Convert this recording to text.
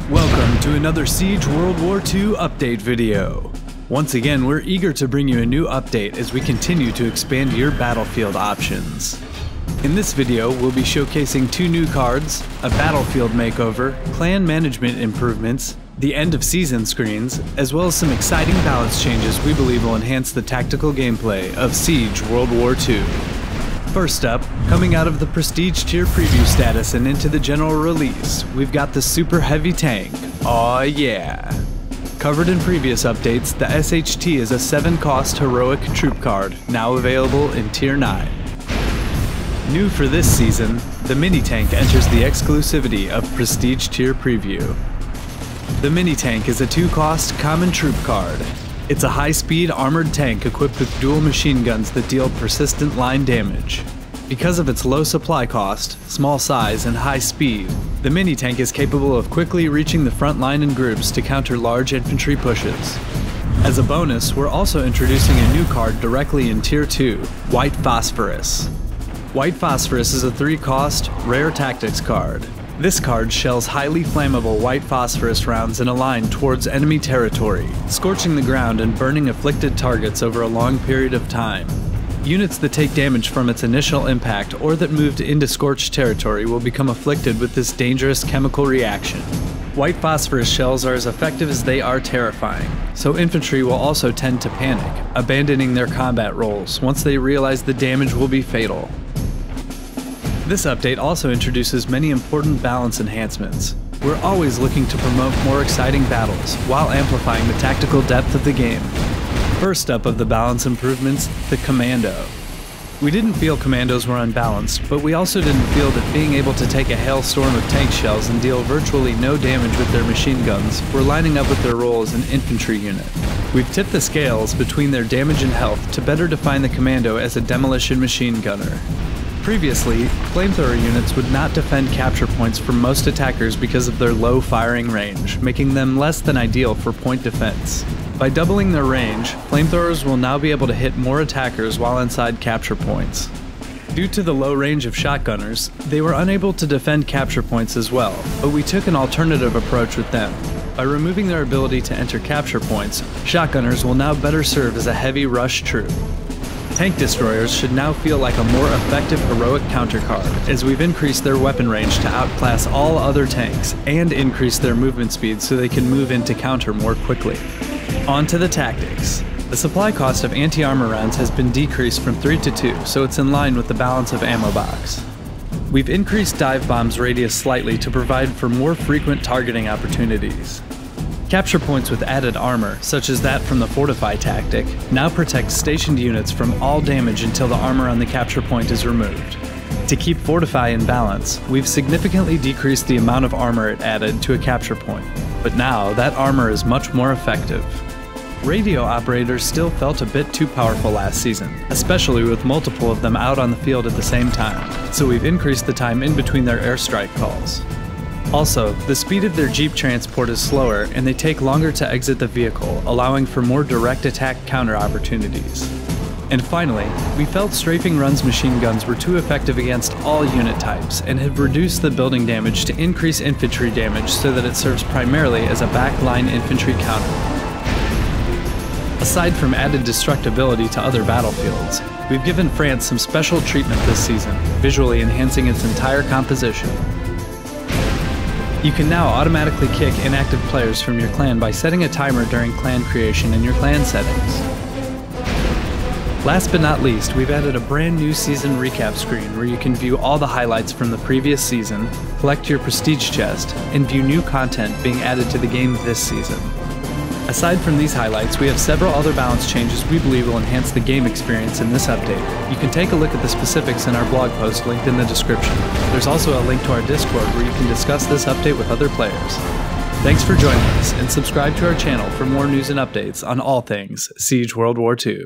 Welcome to another Siege World War II update video. Once again, we're eager to bring you a new update as we continue to expand your battlefield options. In this video, we'll be showcasing 2 new cards, a battlefield makeover, clan management improvements, the end of season screens, as well as some exciting balance changes we believe will enhance the tactical gameplay of Siege World War II. First up, coming out of the Prestige tier preview status and into the general release, we've got the Super Heavy Tank. Aw yeah! Covered in previous updates, the SHT is a 7-cost heroic troop card, now available in Tier 9. New for this season, the Mini Tank enters the exclusivity of Prestige tier preview. The Mini Tank is a 2-cost common troop card. It's a high-speed armored tank equipped with dual machine guns that deal persistent line damage. Because of its low supply cost, small size, and high speed, the mini tank is capable of quickly reaching the front line in groups to counter large infantry pushes. As a bonus, we're also introducing a new card directly in Tier 2, White Phosphorus. White Phosphorus is a 3-cost, rare tactics card. This card shells highly flammable white phosphorus rounds in a line towards enemy territory, scorching the ground and burning afflicted targets over a long period of time. Units that take damage from its initial impact or that moved into scorched territory will become afflicted with this dangerous chemical reaction. White phosphorus shells are as effective as they are terrifying, so infantry will also tend to panic, abandoning their combat roles once they realize the damage will be fatal. This update also introduces many important balance enhancements. We're always looking to promote more exciting battles, while amplifying the tactical depth of the game. First up of the balance improvements, the Commando. We didn't feel Commandos were unbalanced, but we also didn't feel that being able to take a hailstorm of tank shells and deal virtually no damage with their machine guns were lining up with their role as an infantry unit. We've tipped the scales between their damage and health to better define the Commando as a demolition machine gunner. Previously, flamethrower units would not defend capture points from most attackers because of their low firing range, making them less than ideal for point defense. By doubling their range, flamethrowers will now be able to hit more attackers while inside capture points. Due to the low range of shotgunners, they were unable to defend capture points as well, but we took an alternative approach with them. By removing their ability to enter capture points, shotgunners will now better serve as a heavy rush troop. Tank destroyers should now feel like a more effective heroic countercard, as we've increased their weapon range to outclass all other tanks, and increased their movement speed so they can move into counter more quickly. On to the tactics. The supply cost of anti-armor rounds has been decreased from 3 to 2, so it's in line with the balance of ammo box. We've increased dive bombs radius slightly to provide for more frequent targeting opportunities. Capture points with added armor, such as that from the Fortify tactic, now protect stationed units from all damage until the armor on the capture point is removed. To keep Fortify in balance, we've significantly decreased the amount of armor it added to a capture point, but now that armor is much more effective. Radio operators still felt a bit too powerful last season, especially with multiple of them out on the field at the same time, so we've increased the time in between their airstrike calls. Also, the speed of their Jeep transport is slower and they take longer to exit the vehicle, allowing for more direct attack counter opportunities. And finally, we felt strafing runs machine guns were too effective against all unit types and have reduced the building damage to increase infantry damage so that it serves primarily as a backline infantry counter. Aside from added destructibility to other battlefields, we've given France some special treatment this season, visually enhancing its entire composition. You can now automatically kick inactive players from your clan by setting a timer during clan creation in your clan settings. Last but not least, we've added a brand new season recap screen where you can view all the highlights from the previous season, collect your prestige chest, and view new content being added to the game this season. Aside from these highlights, we have several other balance changes we believe will enhance the game experience in this update. You can take a look at the specifics in our blog post linked in the description. There's also a link to our Discord where you can discuss this update with other players. Thanks for joining us, and subscribe to our channel for more news and updates on all things Siege World War II.